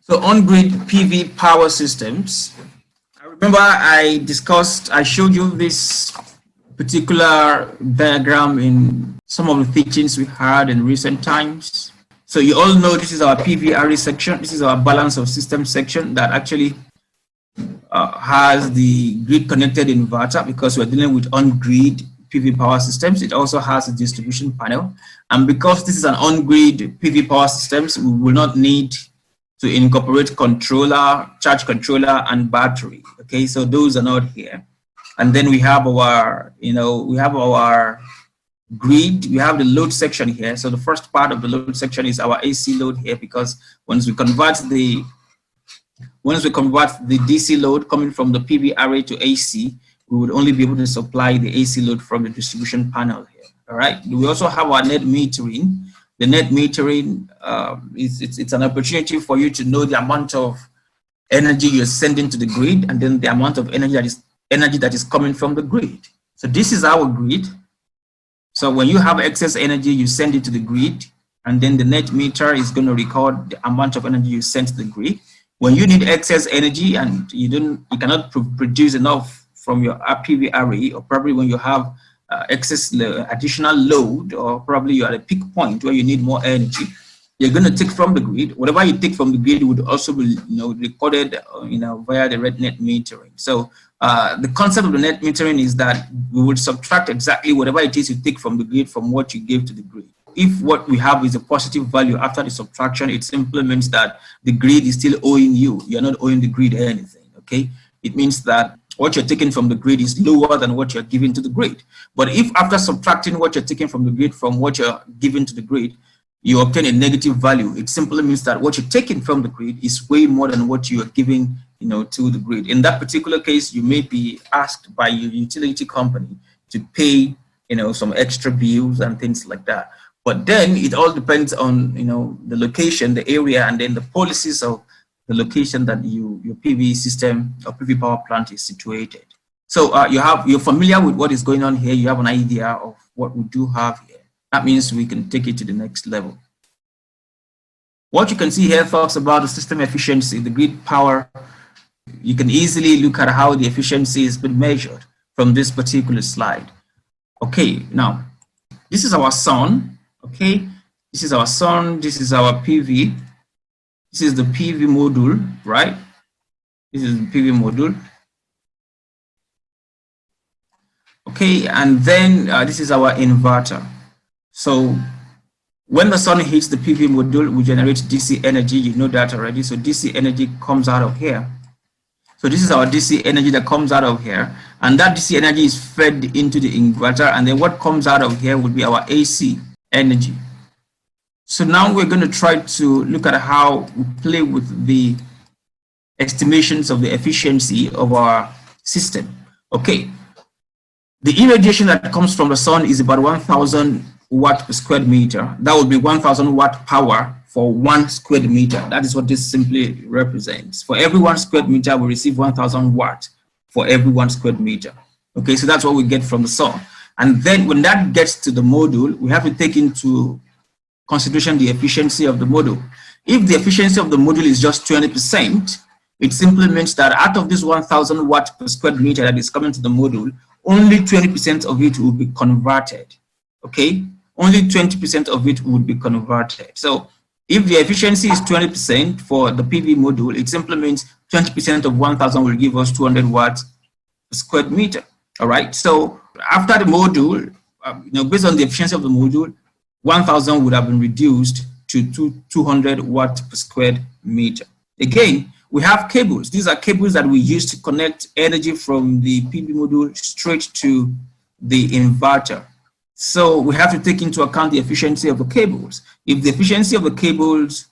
So on-grid PV power systems. I remember I showed you this particular diagram in some of the teachings we had in recent times. So you all know this is our PV array section. This is our balance of system section that actually has the grid connected inverter, because we're dealing with on-grid PV power systems. It also has a distribution panel. And because this is an on-grid PV power systems, we will not need to incorporate controller, charge controller, and battery. Okay, so those are not here. And then we have our, we have our grid, we have the load section here. So the first part of the load section is our AC load here, because once we convert the DC load coming from the PV array to AC, we would only be able to supply the AC load from the distribution panel here. All right. We also have our net metering. The net metering it's an opportunity for you to know the amount of energy you're sending to the grid, and then the amount of energy that is coming from the grid. So this is our grid. So when you have excess energy, you send it to the grid, and then the net meter is going to record the amount of energy you sent to the grid. When you need excess energy and you cannot produce enough from your PV array, or probably when you have excess additional load, or probably you're at a peak point where you need more energy, you're going to take from the grid. Whatever you take from the grid would also be recorded via the red net metering. So the concept of the net metering is that we would subtract exactly whatever it is you take from the grid from what you give to the grid. If what we have is a positive value after the subtraction, it simply means that the grid is still owing you. You're not owing the grid anything, okay? It means that what you're taking from the grid is lower than what you're giving to the grid. But if after subtracting what you're taking from the grid from what you're giving to the grid, you obtain a negative value, it simply means that what you're taking from the grid is way more than what you are giving to the grid. In that particular case, you may be asked by your utility company to pay some extra bills and things like that. But then it all depends on the location, the area, and then the policies of the location that your PV system or PV power plant is situated. So you're familiar with what is going on here. You have an idea of what we do have here. That means we can take it to the next level. What you can see here talks about the system efficiency, the grid power. You can easily look at how the efficiency has been measured from this particular slide. Okay, now this is our sun. Okay, this is our sun, this is our PV, this is the PV module, right? This is the PV module. Okay, and then this is our inverter. So when the sun hits the PV module, we generate DC energy. You know that already. So DC energy comes out of here. So this is our DC energy that comes out of here, and that DC energy is fed into the inverter, and then what comes out of here would be our AC energy. So now we're going to try to look at how we play with the estimations of the efficiency of our system. Okay, the irradiation that comes from the sun is about 1,000 watt per square meter. That would be 1,000 watt power for 1 square meter. That is what this simply represents. For every 1 square meter, we receive 1,000 watts for every 1 square meter. Okay, so that's what we get from the sun. And then when that gets to the module, we have to take into consideration the efficiency of the module. If the efficiency of the module is just 20%, it simply means that out of this 1,000 watt per square meter that is coming to the module, only 20% of it will be converted. Okay, only 20% of it would be converted. So if the efficiency is 20% for the PV module, it simply means 20% of 1,000 will give us 200 watts per square meter. All right, so after the module, based on the efficiency of the module, 1,000 would have been reduced to 200 watts per square meter. Again, we have cables. These are cables that we use to connect energy from the PV module straight to the inverter. So we have to take into account the efficiency of the cables. If the efficiency of the cables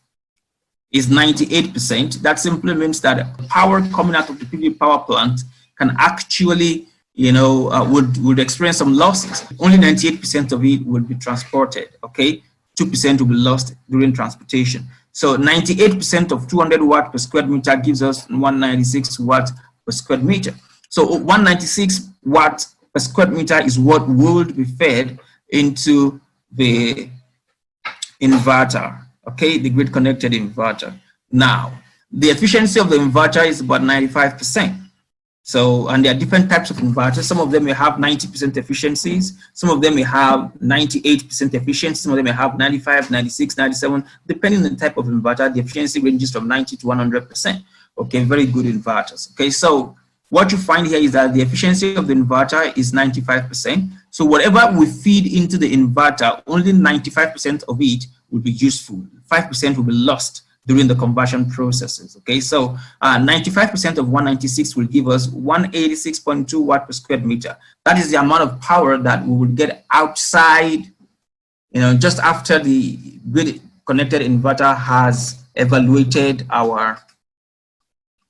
is 98%, that simply means that power coming out of the PV power plant can actually would experience some losses. Only 98% of it will be transported, okay? 2% will be lost during transportation. So 98% of 200 watt per square meter gives us 196 watt per square meter. So 196 watt per square meter is what would be fed into the inverter, okay? The grid connected inverter. Now, the efficiency of the inverter is about 95%. So, and there are different types of inverters. Some of them may have 90% efficiencies. Some of them may have 98% efficiency. Some of them may have 95, 96, 97. Depending on the type of inverter, the efficiency ranges from 90 to 100%. Okay, very good inverters. Okay, so what you find here is that the efficiency of the inverter is 95%. So whatever we feed into the inverter, only 95% of it will be useful. 5% will be lost during the conversion processes. Okay, so 95% of 196 will give us 186.2 watt per square meter. That is the amount of power that we will get outside, you know, just after the grid connected inverter has evaluated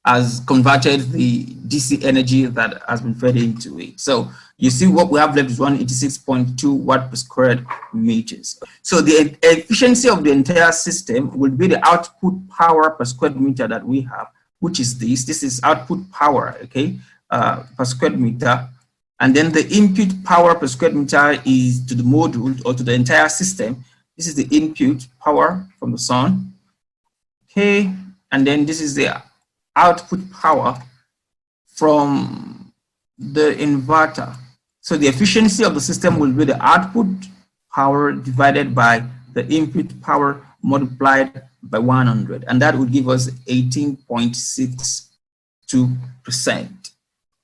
has converted the DC energy that has been fed into it. So you see what we have left is 186.2 watt per square meters. So the efficiency of the entire system will be the output power per square meter that we have, which is this. This is output power, okay, per square meter. And then the input power per square meter is to the module or to the entire system. This is the input power from the sun, okay, and then this is the output power from the inverter. So the efficiency of the system will be the output power divided by the input power multiplied by 100, and that will give us 18.62%.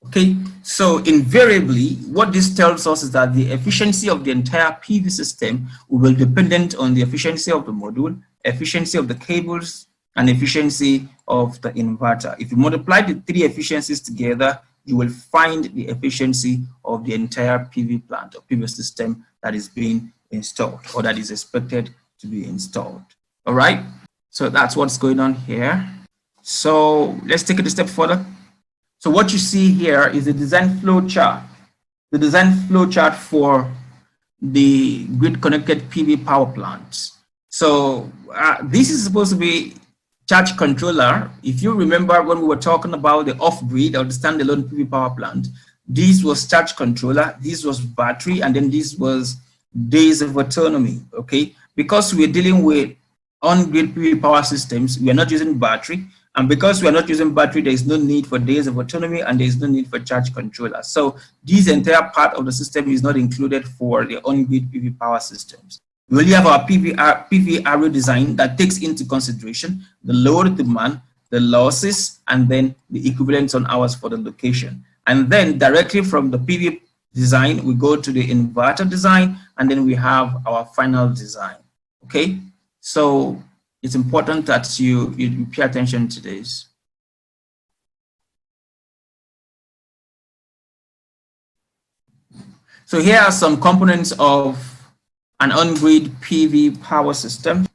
Okay, so invariably, what this tells us is that the efficiency of the entire PV system will be dependent on the efficiency of the module, efficiency of the cables, and efficiency of the inverter. If you multiply the three efficiencies together, you will find the efficiency of the entire PV plant or PV system that is being installed or that is expected to be installed. All right, so that's what's going on here. So let's take it a step further. So what you see here is the design flow chart. The design flow chart for the grid connected PV power plants. So this is supposed to be charge controller. If you remember when we were talking about the off-grid or the standalone PV power plant, this was charge controller, this was battery, and then this was days of autonomy, okay? Because we're dealing with on-grid PV power systems, we are not using battery, and because we are not using battery, there is no need for days of autonomy and there is no need for charge controller. So this entire part of the system is not included for the on-grid PV power systems. We only have our PV array design that takes into consideration the load demand, the losses, and then the equivalents on hours for the location. And then directly from the PV design, we go to the inverter design, and then we have our final design. Okay, so it's important that you pay attention to this. So here are some components of an on-grid PV power system.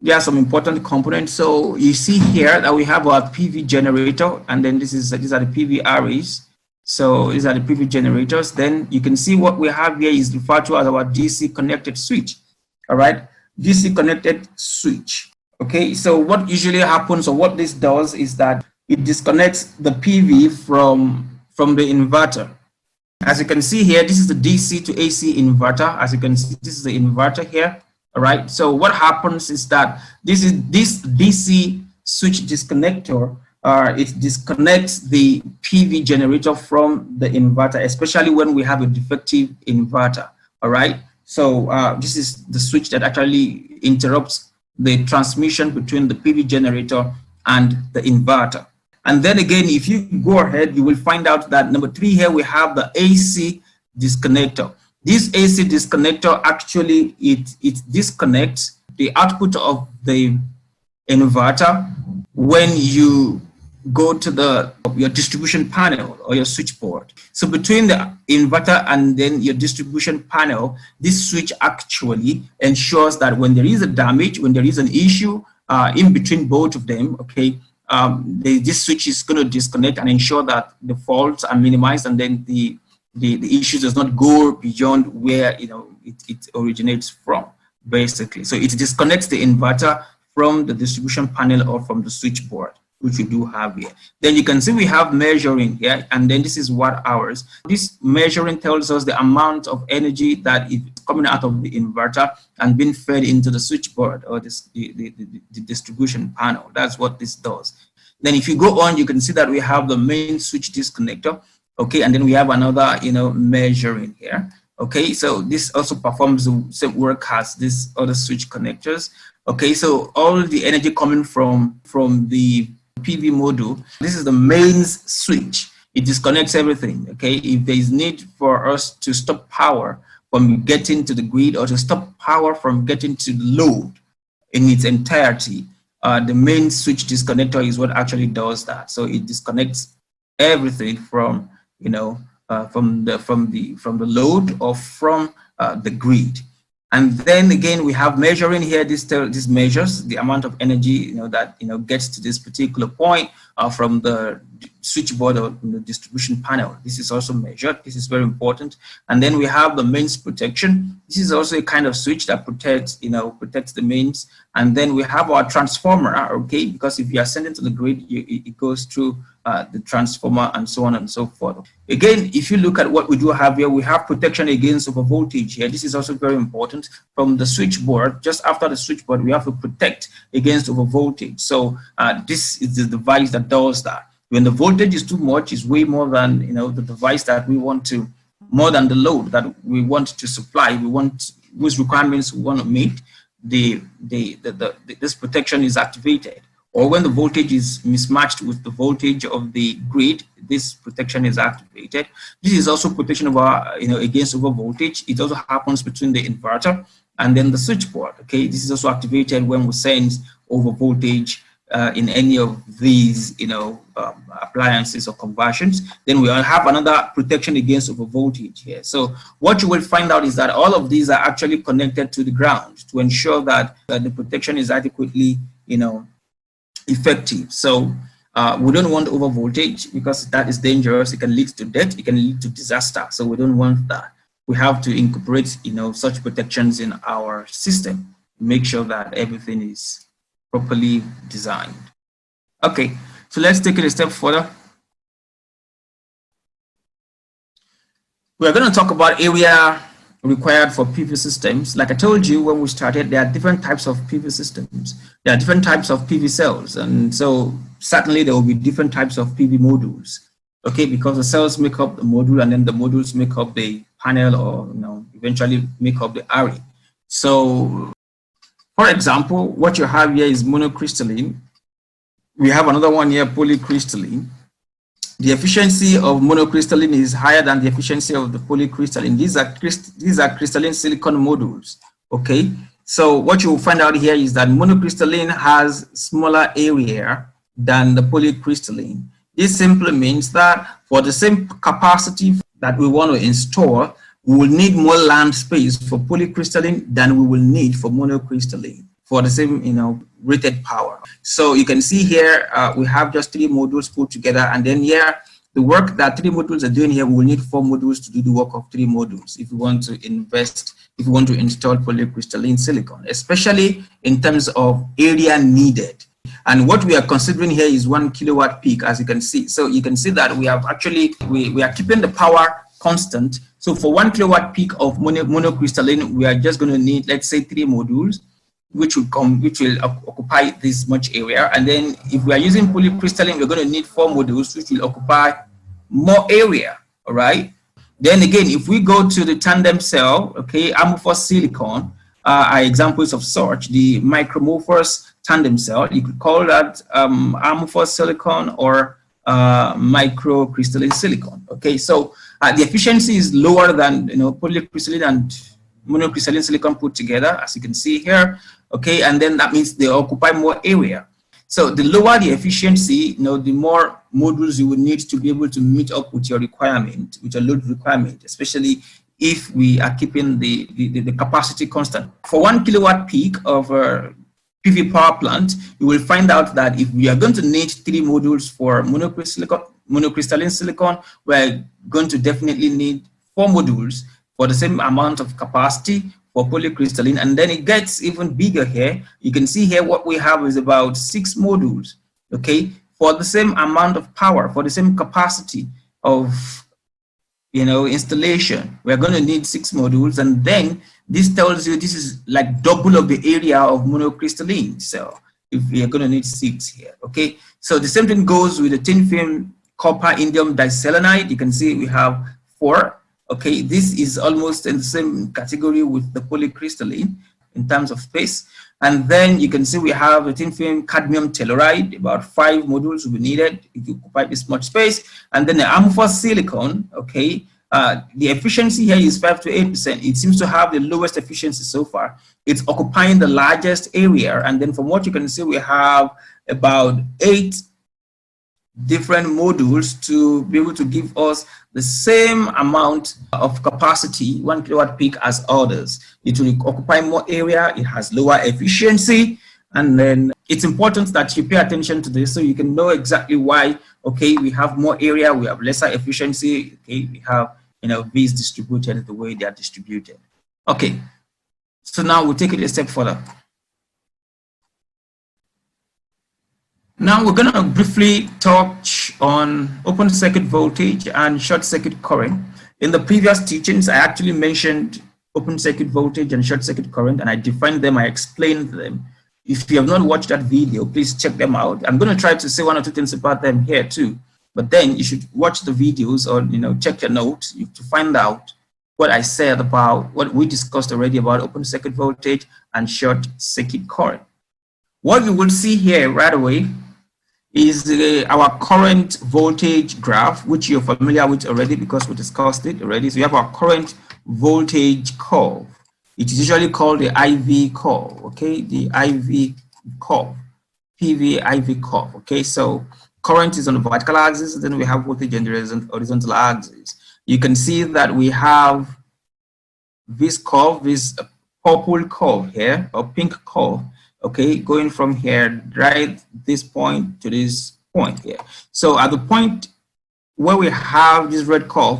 There are some important components. So you see here that we have our PV generator, and then these are the PV arrays. So these are the PV generators. Then you can see what we have here is referred to as our DC connected switch. All right, DC connected switch. Okay, so what usually happens, or what this does, is that it disconnects the PV from the inverter. As you can see here, this is the DC to AC inverter. As you can see, this is the inverter here. All right, so what happens is that this DC switch disconnector, it disconnects the PV generator from the inverter, especially when we have a defective inverter. All right, so this is the switch that actually interrupts the transmission between the PV generator and the inverter. And then again, if you go ahead, you will find out that number 3 here, we have the AC disconnector. This AC disconnector actually, it disconnects the output of the inverter when you go to your distribution panel or your switchboard. So between the inverter and then your distribution panel, this switch actually ensures that when there is a damage, when there is an issue in between both of them, okay, this switch is going to disconnect and ensure that the faults are minimized, and then the issue does not go beyond where it originates from, basically. So it disconnects the inverter from the distribution panel or from the switchboard, which we do have here. Then you can see we have measuring here, and then this is watt hours. This measuring tells us the amount of energy that is coming out of the inverter and being fed into the switchboard or the distribution panel. That's what this does. Then if you go on, you can see that we have the main switch disconnector, okay, and then we have another, measuring here. Okay, so this also performs the same work as these other switch connectors. Okay, so all the energy coming from the PV module, this is the mains switch. It disconnects everything. Okay, if there is need for us to stop power from getting to the grid or to stop power from getting to the load in its entirety, the main switch disconnector is what actually does that. So it disconnects everything from from the load or from the grid. And then again, we have measuring here. This measures the amount of energy that gets to this particular point from the switchboard or the distribution panel. This is also measured. This is very important. And then we have the mains protection. This is also a kind of switch that protects the mains. And then we have our transformer. Okay, because if you are sending to the grid, it goes through the transformer and so on and so forth. Again, if you look at what we do have here, we have protection against overvoltage here. This is also very important. From the switchboard, just after the switchboard, we have to protect against overvoltage. So this is the device that does that. When the voltage is too much, it's way more than the device that we want to, more than the load that we want to supply. We want whose requirements we want to meet. This protection is activated. Or when the voltage is mismatched with the voltage of the grid, this protection is activated. This is also protection of against overvoltage. It also happens between the inverter and then the switchboard. Okay, this is also activated when we sense overvoltage in any of these appliances or conversions. Then we have another protection against overvoltage here. So what you will find out is that all of these are actually connected to the ground to ensure that the protection is adequately effective. So we don't want over voltage because that is dangerous. It can lead to death. It can lead to disaster. So we don't want that. We have to incorporate such protections in our system. Make sure that everything is properly designed. Okay, so let's take it a step further. We're going to talk about area required for PV systems. Like I told you when we started, there are different types of PV systems. There are different types of PV cells. And so certainly there will be different types of PV modules. Okay, because the cells make up the module and then the modules make up the panel or eventually make up the array. So for example, what you have here is monocrystalline. We have another one here, polycrystalline. The efficiency of monocrystalline is higher than the efficiency of the polycrystalline. These are crystalline silicon modules. Okay, so what you will find out here is that monocrystalline has smaller area than the polycrystalline. This simply means that for the same capacity that we want to install, we will need more land space for polycrystalline than we will need for monocrystalline for the same rated power. So you can see here we have just 3 modules put together, and then here the work that 3 modules are doing here, we will need 4 modules to do the work of 3 modules if we want to install polycrystalline silicon, especially in terms of area needed. And what we are considering here is 1 kilowatt peak, as you can see. So you can see that we have actually we are keeping the power constant. So for 1 kilowatt peak of monocrystalline, we are just going to need, let's say, 3 modules, which will occupy this much area. And then if we are using polycrystalline, we're going to need 4 modules, which will occupy more area. All right. Then again, if we go to the tandem cell, okay, amorphous silicon are examples of such. The micromorphous tandem cell, you could call that amorphous silicon or microcrystalline silicon. Okay, so the efficiency is lower than polycrystalline and monocrystalline silicon put together, as you can see here. Okay, and then that means they occupy more area. So the lower the efficiency, the more modules you would need to be able to meet up with your requirement, with your load requirement, especially if we are keeping the capacity constant. For 1 kilowatt peak of a PV power plant, you will find out that if we are going to need 3 modules for monocrystalline silicon, we're going to definitely need 4 modules for the same amount of capacity for polycrystalline. And then it gets even bigger here. You can see here what we have is about 6 modules, okay, for the same amount of power, for the same capacity of installation. We're going to need 6 modules, and then This tells you this is like double of the area of monocrystalline cell if we are going to need 6 here. Okay, so the same thing goes with the thin film copper indium diselenide. You can see we have 4. Okay, this is almost in the same category with the polycrystalline in terms of space. And then you can see we have a thin film cadmium telluride, about 5 modules will be needed if you occupy this much space. And then the amorphous silicon, okay, the efficiency here is 5 to 8%. It seems to have the lowest efficiency so far. It's occupying the largest area. And then from what you can see, we have about 8 different modules to be able to give us the same amount of capacity, 1 kilowatt peak, as others. It will occupy more area, it has lower efficiency, and then it's important that you pay attention to this so you can know exactly why. Okay, we have more area, we have lesser efficiency. Okay, we have, you know, these distributed the way they are distributed. Okay, so now we'll take it a step further. Now we're going to briefly touch on open circuit voltage and short circuit current. In the previous teachings, I actually mentioned open circuit voltage and short circuit current, and I defined them, I explained them. If you have not watched that video, please check them out. I'm going to try to say 1 or 2 things about them here too, but then you should watch the videos or, you know, check your notes to find out what I said about what we discussed already about open circuit voltage and short circuit current. What you will see here right away is our current voltage graph, which you're familiar with already because we discussed it already. So we have our current voltage curve. It is usually called the IV curve, okay? The IV curve, PV IV curve, okay? So current is on the vertical axis, then we have voltage on the horizontal axis. You can see that we have this curve, this purple curve here, or pink curve, okay, going from here, right, this point to this point here. So at the point where we have this red curve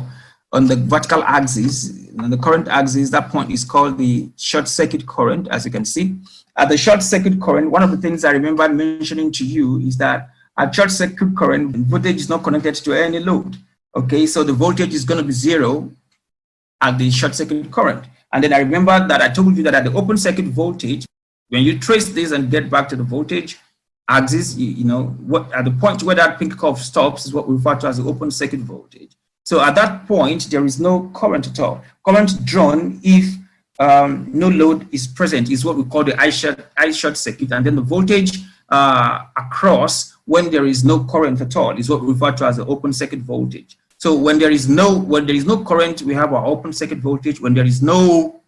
on the vertical axis, on the current axis, that point is called the short circuit current, as you can see. At the short circuit current, one of the things I remember mentioning to you is that at short circuit current, voltage is not connected to any load. Okay, so the voltage is going to be 0 at the short circuit current. And then I remember that I told you that at the open circuit voltage, when you trace this and get back to the voltage axis, you know, what at the point where that pink curve stops is what we refer to as the open circuit voltage. So at that point, there is no current at all. Current drawn if no load is present is what we call the I short circuit, and then the voltage across when there is no current at all is what we refer to as the open circuit voltage. So when there is no current, we have our open circuit voltage. When there is no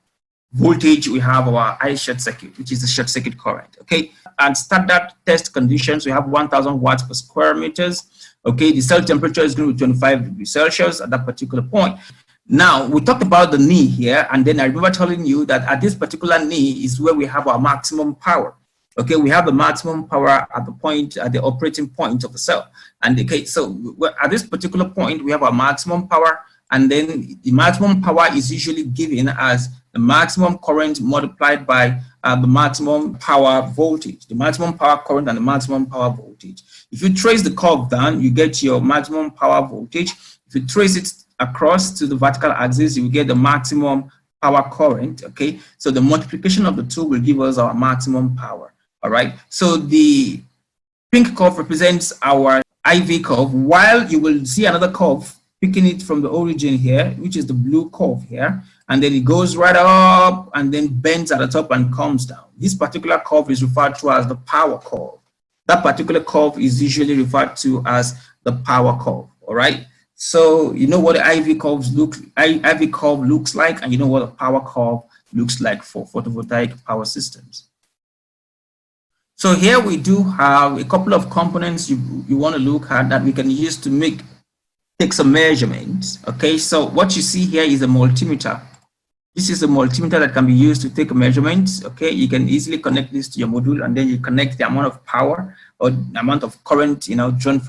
voltage, we have our I short circuit, which is the short circuit current. Okay, and standard test conditions, we have 1000 watts per square meters. Okay, the cell temperature is going to be 25 degrees Celsius at that particular point. Now we talked about the knee here, and then I remember telling you that at this particular knee is where we have our maximum power. Okay, we have the maximum power at the point, at the operating point of the cell. And okay, so at this particular point, we have our maximum power, and then the maximum power is usually given as the maximum current multiplied by the maximum power voltage, the maximum power current and the maximum power voltage. If you trace the curve down, you get your maximum power voltage. If you trace it across to the vertical axis, you will get the maximum power current. Okay, so the multiplication of the two will give us our maximum power. All right, so the pink curve represents our IV curve, while you will see another curve picking it from the origin here, which is the blue curve here, and then it goes right up and then bends at the top and comes down. This particular curve is referred to as the power curve. That particular curve is usually referred to as the power curve. All right, so you know what the IV curve looks like, and you know what a power curve looks like for photovoltaic power systems. So here we do have a couple of components you want to look at that we can use to take some measurements. Okay, so what you see here is a multimeter. This is a multimeter that can be used to take measurements. Okay, you can easily connect this to your module, and then you connect the amount of power or the amount of current, you know, drawn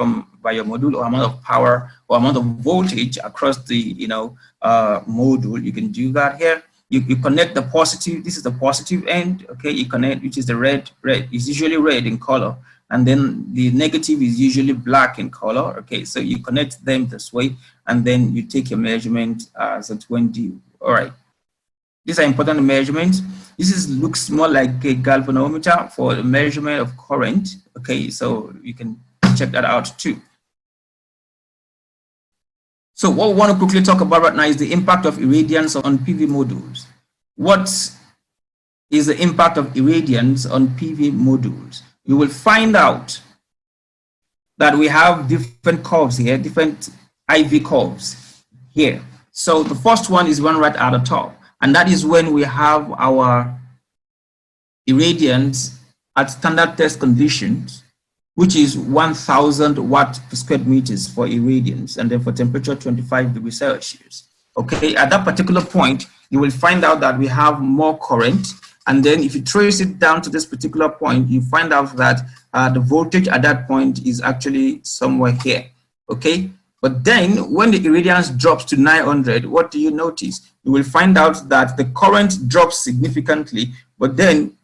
by your module, or amount of power or amount of voltage across the, you know, module. You can do that here. You connect the positive. This is the positive end. Okay, you connect, which is the red. Red is usually red in color, and then the negative is usually black in color. Okay, so you connect them this way, and then you take your measurement as at when due. All right. These are important measurements. Looks more like a galvanometer for the measurement of current. Okay, so you can check that out too. So what we want to quickly talk about right now is the impact of irradiance on PV modules. What is the impact of irradiance on PV modules? You will find out that we have different curves here, different IV curves here. So the first one is one right at the top, and that is when we have our irradiance at standard test conditions, which is 1000 watt per square meters for irradiance, and then for temperature 25 degrees Celsius. Okay, at that particular point, you will find out that we have more current, and then if you trace it down to this particular point, you find out that the voltage at that point is actually somewhere here. Okay, but then when the irradiance drops to 900, what do you notice? You will find out that the current drops significantly, but then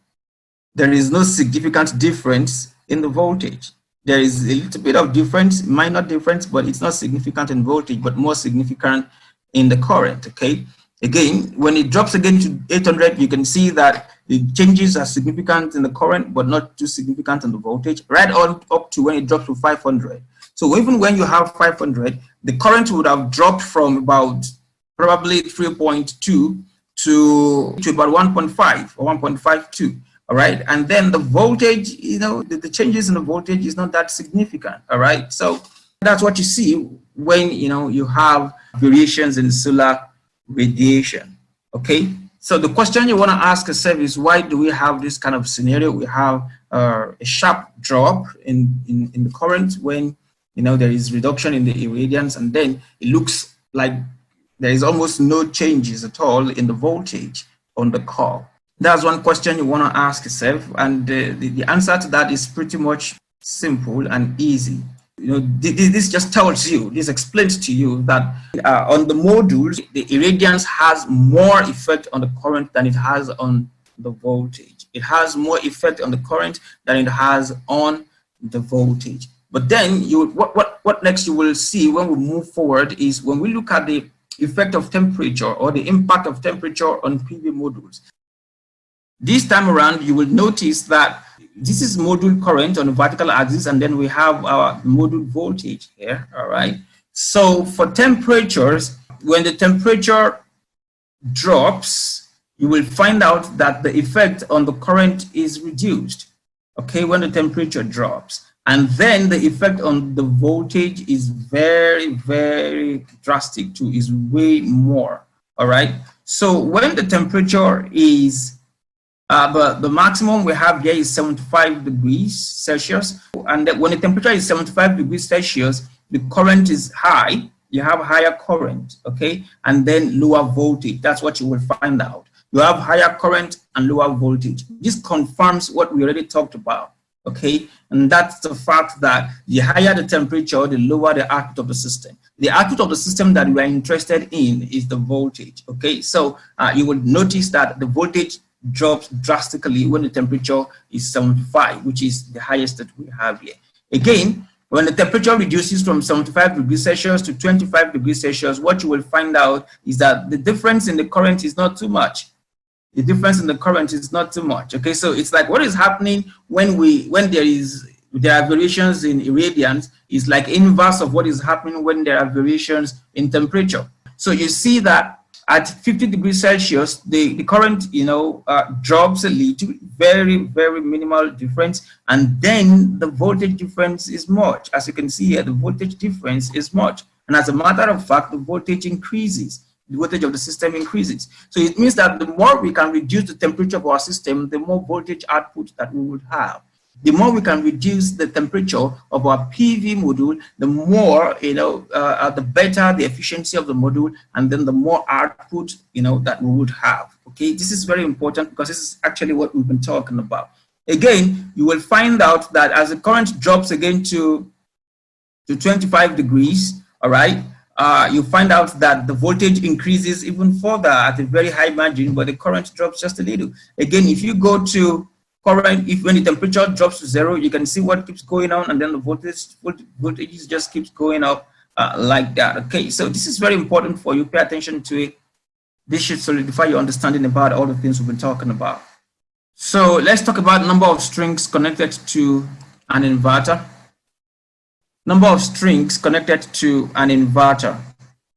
there is no significant difference in the voltage. There is a little bit of difference, minor difference, but it's not significant in voltage, but more significant in the current. Okay, again, when it drops again to 800, you can see that the changes are significant in the current, but not too significant in the voltage, right on up to when it drops to 500. So even when you have 500, the current would have dropped from about probably 3.2 to about 1.5 or 1.52. All right, and then the voltage, you know, the changes in the voltage is not that significant. All right, so that's what you see when, you know, you have variations in solar radiation. Okay, so the question you want to ask yourself is, why do we have this kind of scenario? We have a sharp drop in the current when, you know, there is reduction in the irradiance, and then it looks like there is almost no changes at all in the voltage on the curve. That's one question you want to ask yourself, and the answer to that is pretty much simple and easy. You know, this just tells you, this explains to you that on the modules, the irradiance has more effect on the current than it has on the voltage. It has more effect on the current than it has on the voltage. But then what next you will see when we move forward is when we look at the effect of temperature or the impact of temperature on PV modules. This time around, you will notice that this is module current on the vertical axis, and then we have our module voltage here. All right. So for temperatures, when the temperature drops, you will find out that the effect on the current is reduced. Okay, when the temperature drops, and then the effect on the voltage is very, very drastic too, is way more. All right. So when the temperature is but the maximum we have here is 75 degrees Celsius. And when the temperature is 75 degrees Celsius, the current is high. You have higher current, okay? And then lower voltage. That's what you will find out. You have higher current and lower voltage. This confirms what we already talked about, okay? And that's the fact that the higher the temperature, the lower the output of the system. The output of the system that we are interested in is the voltage, okay? So you will notice that the voltage drops drastically when the temperature is 75, which is the highest that we have here. Again, when the temperature reduces from 75 degrees Celsius to 25 degrees Celsius, what you will find out is that the difference in the current is not too much. The difference in the current is not too much. Okay, so it's like what is happening when there are variations in irradiance is like inverse of what is happening when there are variations in temperature. So you see that at 50 degrees Celsius, the current, you know, drops a little, very, very minimal difference. And then the voltage difference is much. As you can see here, the voltage difference is much. And as a matter of fact, the voltage increases. The voltage of the system increases. So it means that the more we can reduce the temperature of our system, the more voltage output that we would have. The more we can reduce the temperature of our PV module, the more, you know, the better the efficiency of the module, and then the more output, you know, that we would have. Okay, this is very important because this is actually what we've been talking about. Again, you will find out that as the current drops again to 25 degrees, all right, you find out that the voltage increases even further at a very high margin, but the current drops just a little. Again, if you go to current, when the temperature drops to 0, you can see what keeps going on, and then the voltage just keeps going up like that. Okay, so this is very important for you. Pay attention to it This should solidify your understanding about all the things we've been talking about. So let's talk about number of strings connected to an inverter. Number of strings connected to an inverter.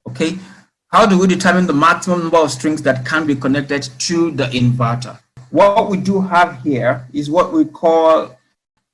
Okay, how do we determine the maximum number of strings that can be connected to the inverter? What we do have here is what we call,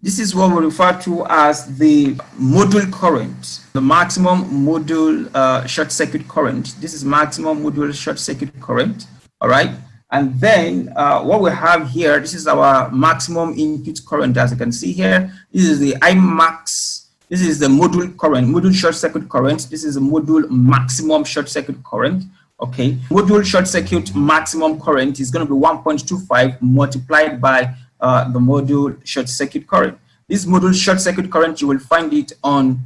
this is what we refer to as the module current, the maximum module short circuit current. This is maximum module short circuit current, all right? And then what we have here, this is our maximum input current, as you can see here. This is the Imax. This is the module current, module short circuit current. This is the module maximum short circuit current. Okay, module short circuit maximum current is going to be 1.25 multiplied by the module short circuit current. This module short circuit current, you will find it on,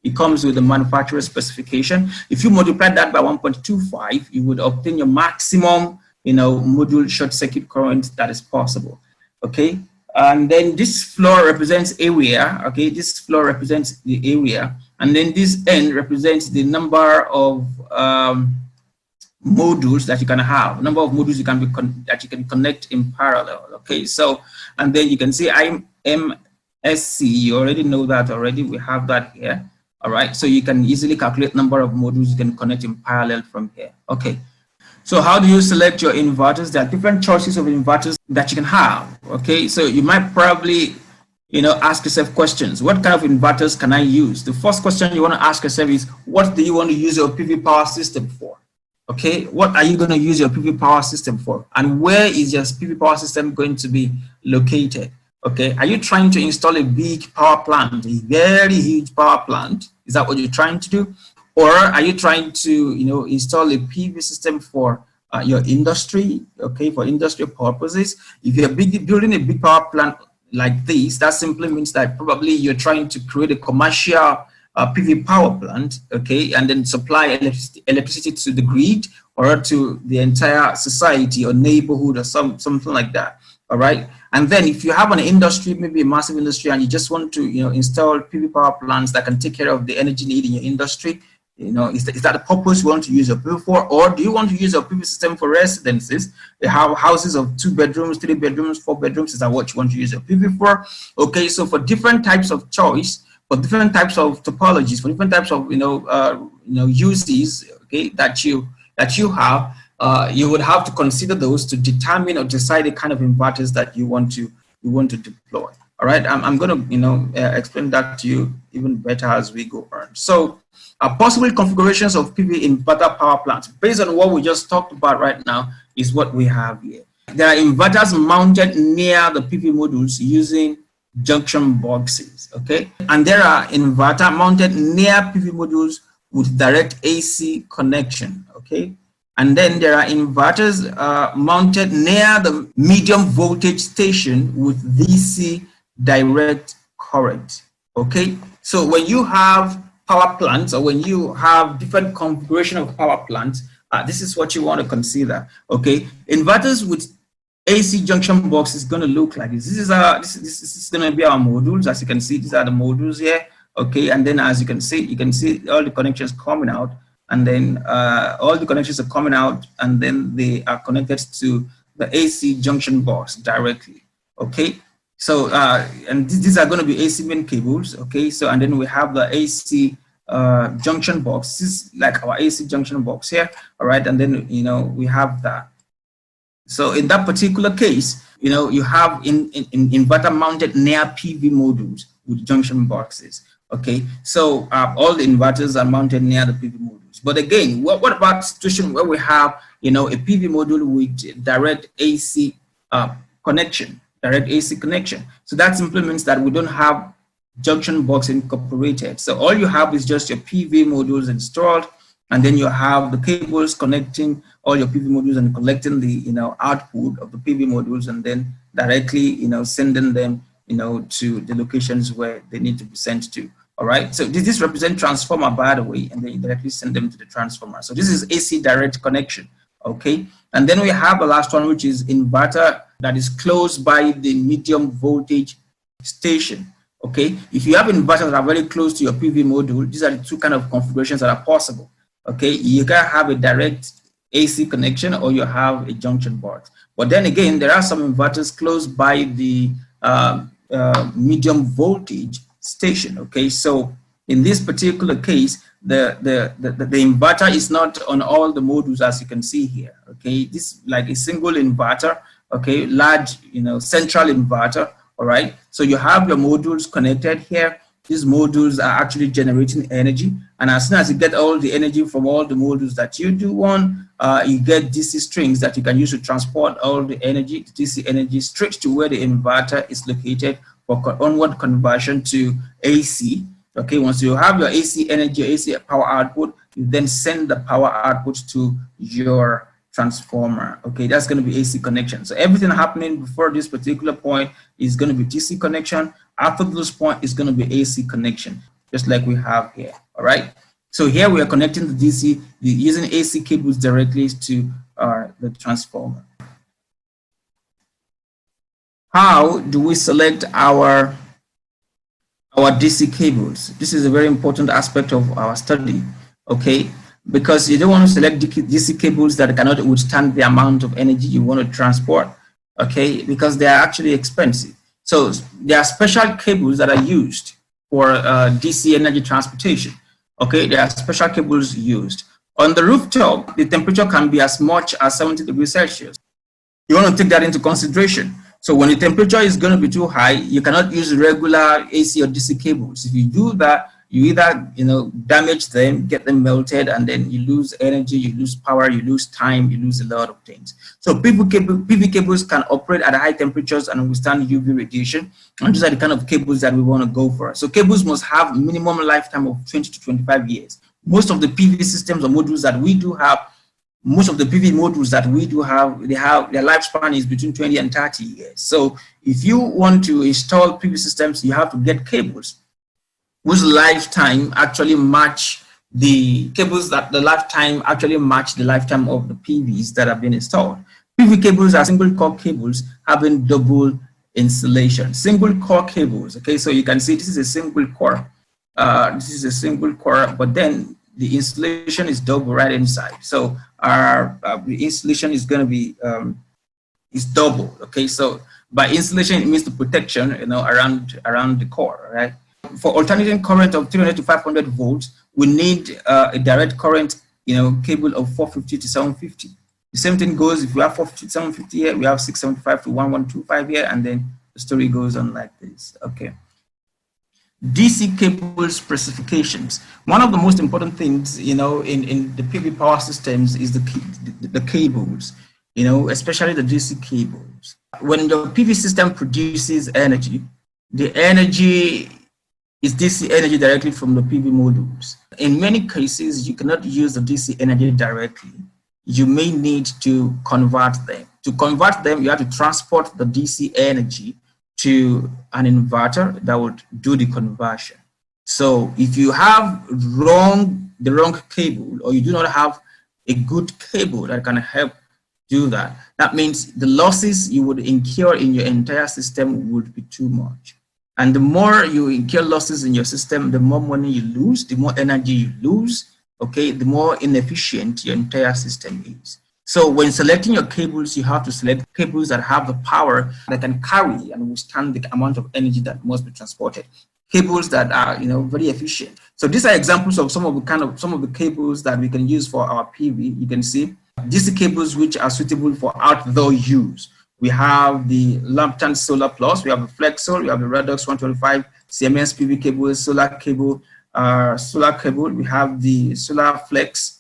it comes with the manufacturer specification. If you multiply that by 1.25, you would obtain your maximum, module short circuit current that is possible. Okay, and then this floor represents area. Okay, this floor represents the area, and then this N represents the number of modules that you can have, number of modules you can be that you can connect in parallel. Okay, so and then you can see IMSC. You already know that already. We have that here. All right, so you can easily calculate number of modules you can connect in parallel from here. Okay, so how do you select your inverters? There are different choices of inverters that you can have. Okay, so you might probably ask yourself questions. What kind of inverters can I use? The first question you want to ask yourself is, what do you want to use your PV power system for? Okay, what are you going to use your PV power system for? And where is your PV power system going to be located? Okay, are you trying to install a big power plant, a very huge power plant? Is that what you're trying to do? Or are you trying to, install a PV system for your industry? Okay, for industrial purposes. If you're building a big power plant like this, that simply means that probably you're trying to create a commercial PV power plant, okay, and then supply electricity to the grid or to the entire society or neighborhood or something like that. All right, and then if you have an industry, maybe a massive industry, and you just want to install PV power plants that can take care of the energy need in your industry, is that the purpose you want to use your PV for? Or do you want to use a PV system for residences? They have houses of 2 bedrooms, 3 bedrooms, 4 bedrooms. Is that what you want to use your PV for? Okay, so for different types of choice, for different types of topologies, for different types of uses, okay, that you have, you would have to consider those to determine or decide the kind of inverters that you want to deploy. All right, I'm going to explain that to you even better as we go on. So possible configurations of PV inverter power plants based on what we just talked about right now is what we have here. There are inverters mounted near the PV modules using junction boxes, okay, and there are inverter mounted near PV modules with direct AC connection, okay, and then there are inverters mounted near the medium voltage station with DC direct current. Okay, so when you have power plants or when you have different configuration of power plants, this is what you want to consider. Okay, inverters with AC junction box is going to look like this. This is going to be our modules. As you can see, these are the modules here. Okay, and then as you can see all the connections coming out, and then all the connections are coming out, and then they are connected to the AC junction box directly. Okay, so and these are going to be AC main cables. Okay, so and then we have the AC junction box. This is like our AC junction box here. All right, and then we have that. So in that particular case, you have in inverter mounted near PV modules with junction boxes. Okay, so all the inverters are mounted near the PV modules. But again, what about the situation where we have a PV module with direct AC connection, direct AC connection? So that simply means that we don't have junction box incorporated. So all you have is just your PV modules installed, and then you have the cables connecting all your PV modules and collecting the output of the PV modules, and then directly sending them to the locations where they need to be sent to. All right, so this represents transformer, by the way, and then you directly send them to the transformer. So this is AC direct connection. Okay, and then we have the last one, which is inverter that is close by the medium voltage station. Okay, if you have inverters that are very close to your PV module, these are the two kind of configurations that are possible. Okay, you can have a direct AC connection or you have a junction box. But then again, there are some inverters close by the medium voltage station. Okay, so in this particular case, the inverter is not on all the modules, as you can see here. Okay, this is like a single inverter. Okay, large, central inverter. All right, so you have your modules connected here. These modules are actually generating energy, and as soon as you get all the energy from all the modules that you do on, you get DC strings that you can use to transport all the energy, DC energy, straight to where the inverter is located for onward conversion to AC. Okay, once you have your AC energy, AC power output, you then send the power output to your transformer. Okay, that's going to be AC connection. So everything happening before this particular point is going to be DC connection. After this point is going to be AC connection, just like we have here. All right, so here we are connecting the DC using AC cables directly to the transformer. How do we select our DC cables? This is a very important aspect of our study. Okay, because you don't want to select DC cables that cannot withstand the amount of energy you want to transport, okay, because they are actually expensive. So there are special cables that are used for DC energy transportation, okay. There are special cables used. On the rooftop, the temperature can be as much as 70 degrees Celsius. You want to take that into consideration. So when the temperature is going to be too high, you cannot use regular AC or DC cables. If you do that, you either damage them, get them melted, and then you lose energy, you lose power, you lose time, you lose a lot of things. So PV cables can operate at high temperatures and withstand UV radiation, and these are the kind of cables that we want to go for. So cables must have minimum lifetime of 20 to 25 years. Most of the PV systems or modules that we do have, most of the PV modules that we do have, their lifespan is between 20 and 30 years. So if you want to install PV systems, you have to get cables whose lifetime actually match the cables that the lifetime actually match the lifetime of the PVs that have been installed. PV cables are single core cables having double insulation. Single core cables, okay, so you can see this is a single core. This is a single core, but then the insulation is double right inside. So our the insulation is going to be is double. Okay, so by insulation it means the protection around the core, right? For alternating current of 300 to 500 volts, we need a direct current cable of 450 to 750. The same thing goes if we have 450 to 750 here, we have 675 to 1125 here, and then the story goes on like this. Okay. DC cable specifications. One of the most important things, in the PV power systems is the cables, especially the DC cables. When the PV system produces energy, the energy is DC energy directly from the PV modules. In many cases, you cannot use the DC energy directly. You may need to convert them. To convert them, you have to transport the DC energy to an inverter that would do the conversion. So if you have the wrong cable, or you do not have a good cable that can help do that, that means the losses you would incur in your entire system would be too much. And the more you incur losses in your system, the more money you lose, the more energy you lose, okay, the more inefficient your entire system is. So when selecting your cables, you have to select cables that have the power that can carry and withstand the amount of energy that must be transported. Cables that are, very efficient. So these are examples of some of the cables that we can use for our PV. You can see DC cables which are suitable for outdoor use. We have the Lambton Solar Plus, we have the Flex Sol, we have the Redox 125 Siemens PV cable, solar cable, we have the Solar Flex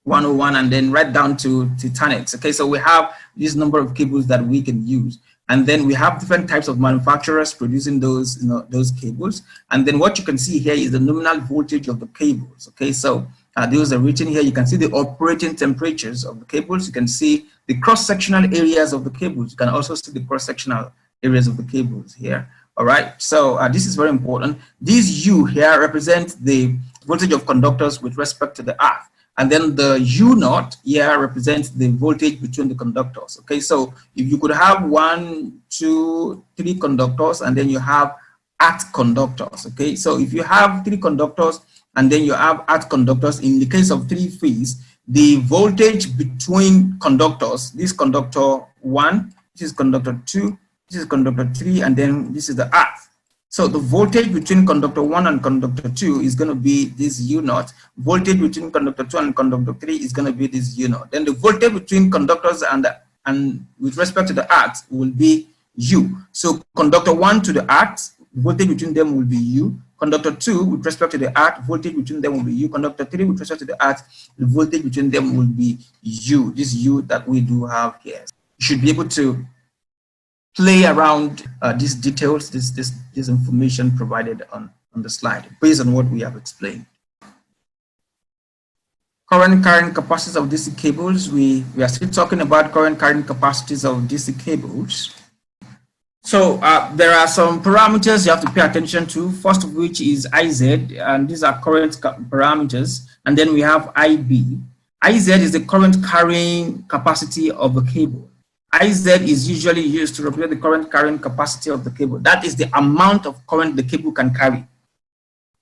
101, and then right down to Titanex. Okay, so we have this number of cables that we can use, and then we have different types of manufacturers producing those cables. And then what you can see here is the nominal voltage of the cables. Okay, so those are written here. You can see the operating temperatures of the cables. You can see the cross-sectional areas of the cables. You can also see the cross-sectional areas of the cables here. All right, so this is very important. These U here represent the voltage of conductors with respect to the earth. And then the U0 here represents the voltage between the conductors. Okay, so if you could have 1, 2, 3 conductors, and then you have earth conductors. Okay, so if you have 3 conductors and then you have earth conductors, in the case of 3 phase, the voltage between conductors, this conductor 1, this is conductor 2, this is conductor 3, and then this is the earth. So the voltage between conductor 1 and conductor 2 is going to be this U0. Voltage between conductor 2 and conductor 3 is going to be this U0. Then the voltage between conductors and with respect to the earth will be U. So conductor 1 to the earth, voltage between them will be U. Conductor 2, with respect to the earth, voltage between them will be U. Conductor 3, with respect to the earth, the voltage between them will be U. This U that we do have here. You should be able to play around these details, this information provided on the slide, based on what we have explained. Current carrying capacities of DC cables. We are still talking about current carrying capacities of DC cables. So there are some parameters you have to pay attention to, first of which is IZ, and these are current parameters, and then we have IB. IZ is the current carrying capacity of a cable. IZ is usually used to represent the current carrying capacity of the cable. That is the amount of current the cable can carry.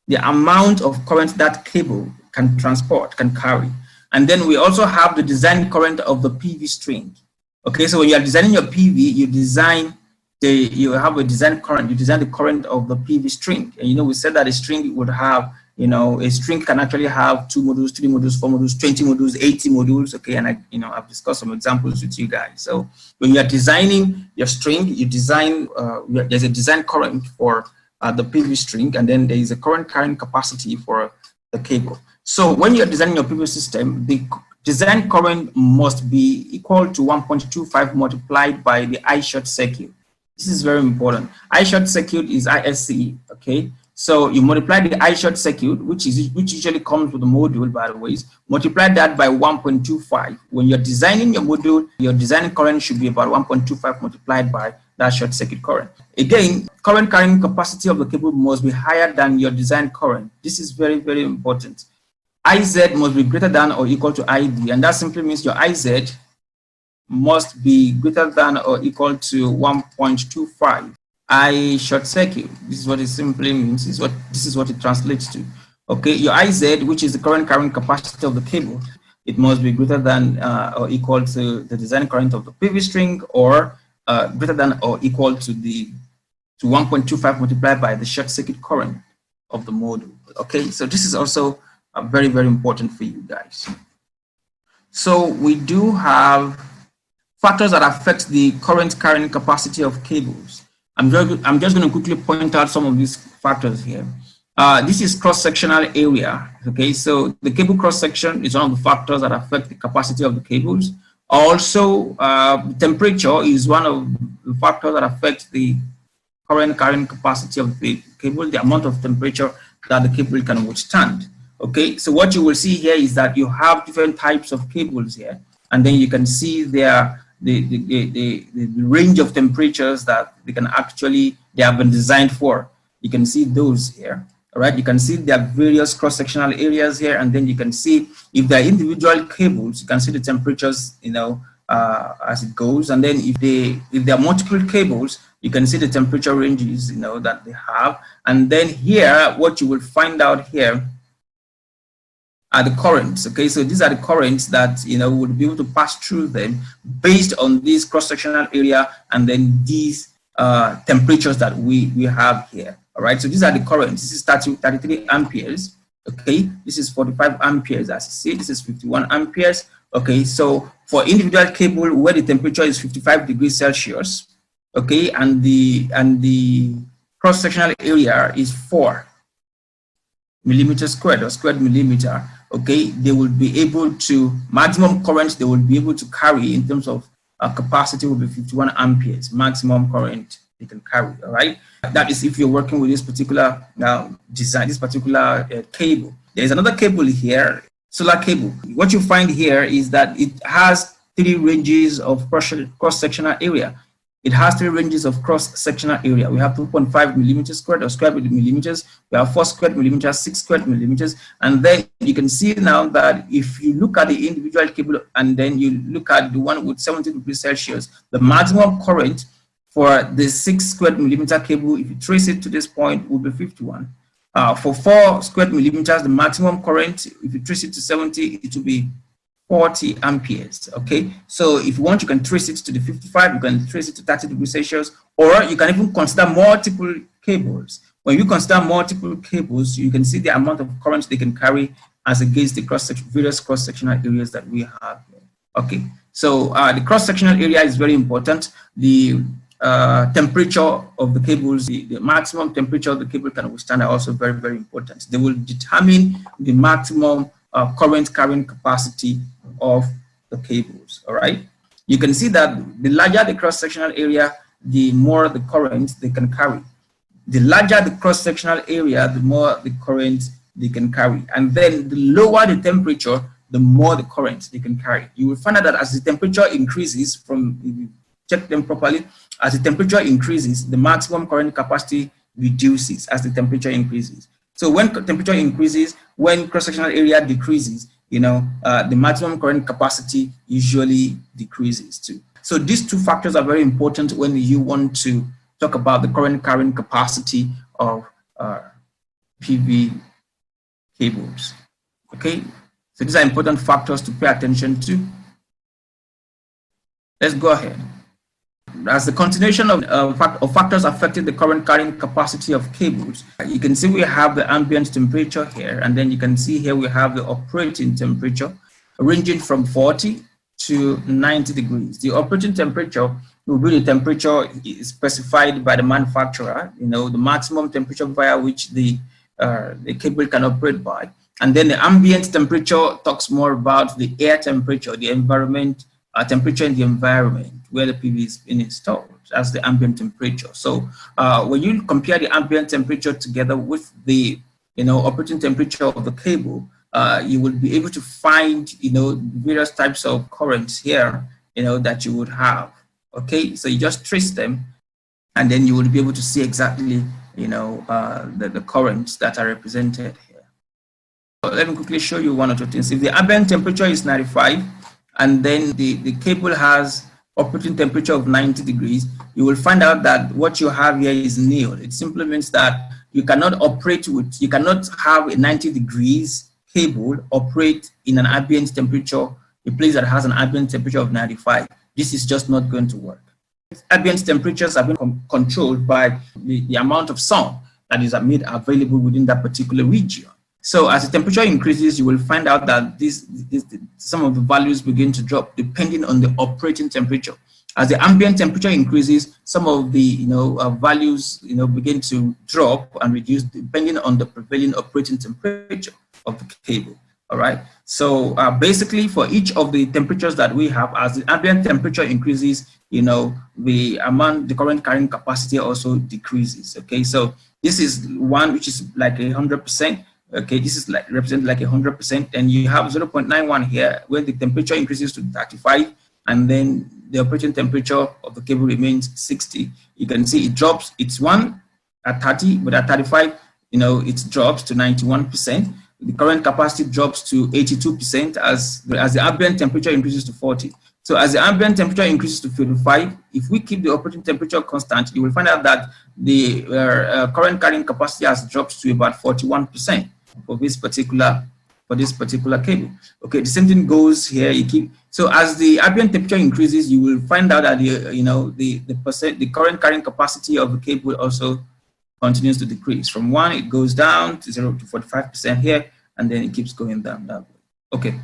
The amount of current that cable can transport, can carry. And then we also have the design current of the PV string. Okay, so when you are designing your PV, you have a design current, you design the current of the PV string. And we said that a string would have, a string can actually have 2 modules, 3 modules, 4 modules, 20 modules, 80 modules. Okay, and I've discussed some examples with you guys. So when you are designing your string, you design, there's a design current for the PV string, and then there is a current carrying capacity for the cable. So when you're designing your PV system, the design current must be equal to 1.25 multiplied by the I short circuit. This is very important. I short circuit is ISC, okay? So you multiply the I short circuit, which usually comes with the module, by the way, multiply that by 1.25. When you're designing your module, your design current should be about 1.25 multiplied by that short circuit current. Again, current carrying capacity of the cable must be higher than your design current. This is very, very important. IZ must be greater than or equal to IB, and that simply means your IZ must be greater than or equal to 1.25 I short circuit. This is what it simply means. This is what it translates to. Okay, your IZ, which is the current carrying capacity of the cable, it must be greater than or equal to the design current of the PV string, or greater than or equal to 1.25 multiplied by the short circuit current of the module. Okay, so this is also very, very important for you guys. So we do have factors that affect the current carrying capacity of cables. I'm just going to quickly point out some of these factors here. This is cross-sectional area. Okay, so the cable cross-section is one of the factors that affect the capacity of the cables. Also, temperature is one of the factors that affect the current carrying capacity of the cable, the amount of temperature that the cable can withstand. Okay, so what you will see here is that you have different types of cables here, and then you can see the range of temperatures that they have been designed for. You can see those here. All right, you can see there are various cross-sectional areas here, and then you can see if there are individual cables, you can see the temperatures, as it goes. And then if there are multiple cables, you can see the temperature ranges, that they have. And then here, what you will find out here are the currents. Okay, so these are the currents that would be able to pass through them based on this cross-sectional area, and then these temperatures that we have here. All right, so these are the currents. This is 33 amperes. Okay, this is 45 amperes, as you see. This is 51 amperes. Okay, so for individual cable where the temperature is 55 degrees Celsius, okay, and the cross-sectional area is 4 millimeters squared or squared millimeter, okay, they will be able to, maximum current they will be able to carry in terms of capacity will be 51 amperes, maximum current they can carry. All right, that is if you're working with this particular design, this particular cable. There is another cable here, solar cable. What you find here is that it has 3 ranges of cross-sectional area. It has 3 ranges of cross-sectional area. We have 2.5 millimeters squared or square millimeters. We have 4 squared millimeters, 6 squared millimeters. And then you can see now that if you look at the individual cable and then you look at the one with 70 degrees Celsius, the maximum current for the 6 squared millimeter cable, if you trace it to this point, will be 51. For 4 squared millimeters, the maximum current, if you trace it to 70, it will be 40 amperes. Okay, so if you want, you can trace it to the 55, you can trace it to 30 degrees Celsius, or you can even consider multiple cables. When you consider multiple cables, you can see the amount of current they can carry as against the various cross-sectional areas that we have here. Okay, so the cross-sectional area is very important. The temperature of the cables, the maximum temperature of the cable can withstand are also very, very important. They will determine the maximum current carrying capacity of the cables. All right, you can see that the larger the cross-sectional area, the more the current they can carry. The larger the cross-sectional area, the more the current they can carry. And then the lower the temperature, the more the current they can carry. You will find out that as the temperature increases, from if you check them properly, as the temperature increases, the maximum current capacity reduces as the temperature increases. So when temperature increases, when cross-sectional area decreases, you know, the maximum current capacity usually decreases too. So these two factors are very important when you want to talk about the current carrying capacity of PV cables. Okay, so these are important factors to pay attention to. Let's go ahead. As the continuation of factors affecting the current carrying capacity of cables, you can see we have the ambient temperature here, and then you can see here we have the operating temperature ranging from 40 to 90 degrees. The operating temperature will be the temperature specified by the manufacturer, you know, the maximum temperature via which the cable can operate by. And then the ambient temperature talks more about the air temperature, the environment, temperature in the environment where the PV is being installed. That's the ambient temperature. So when you compare the ambient temperature together with the, you know, operating temperature of the cable, you will be able to find, you know, various types of currents here, you know, that you would have. Okay, so you just trace them, and then you will be able to see exactly, you know, the currents that are represented here. So let me quickly show you one or two things. If the ambient temperature is 95, and then the cable has operating temperature of 90 degrees, you will find out that what you have here is nil. It simply means that you cannot operate with, you cannot have a 90 degrees cable operate in an ambient temperature, a place that has an ambient temperature of 95. This is just not going to work. Ambient temperatures have been controlled by the amount of sun that is made available within that particular region. So as the temperature increases, you will find out that some of the values begin to drop depending on the operating temperature. As the ambient temperature increases, some of the, you know, values, you know, begin to drop and reduce depending on the prevailing operating temperature of the cable. All right. So basically, for each of the temperatures that we have, as the ambient temperature increases, you know, the current carrying capacity also decreases. Okay. So this is one which is like 100%. Okay, this is like represent like 100%, and you have 0.91 here where the temperature increases to 35, and then the operating temperature of the cable remains 60. You can see it drops. It's 1 at 30, but at 35, you know, it drops to 91%. The current capacity drops to 82% as the ambient temperature increases to 40. So as the ambient temperature increases to 55, if we keep the operating temperature constant, you will find out that the current carrying capacity has dropped to about 41% for this particular cable. Okay, the same thing goes here. So as the ambient temperature increases, you will find out that the current carrying capacity of the cable also continues to decrease. From 1, it goes down to 0 to 45% here, and then it keeps going down that way. Okay.